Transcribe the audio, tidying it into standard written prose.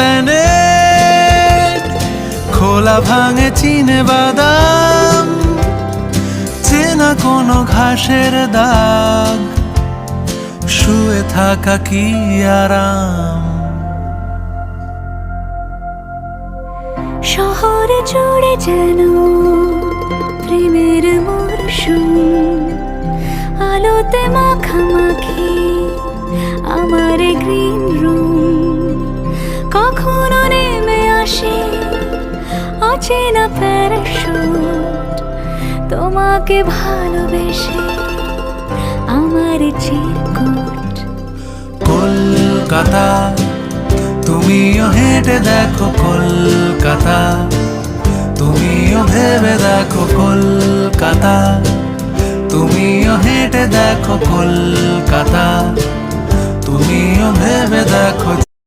Esplanade, খোলা ভাঙে চিনে বাদাম, চেনা কোনো ঘাসের দাগ, শুয়ে থাকা কি আরাম। শহরে জুড়ে যেন প্রেমের মরশুম, আলোতে মাখামাখি আমার গ্রিন রুম। কখনো নেমে আসে অচেনা প্যারাশুট, তোমাকে ভালোবেসে আমার চিরকুট। কলকাতা, তুমিও হেঁটে দেখো কলকাতা, তুমিও ভেবে দেখো কলকাতা, তুমিও হেঁটে দেখো কলকাতা, তুমিও ভেবে দেখো।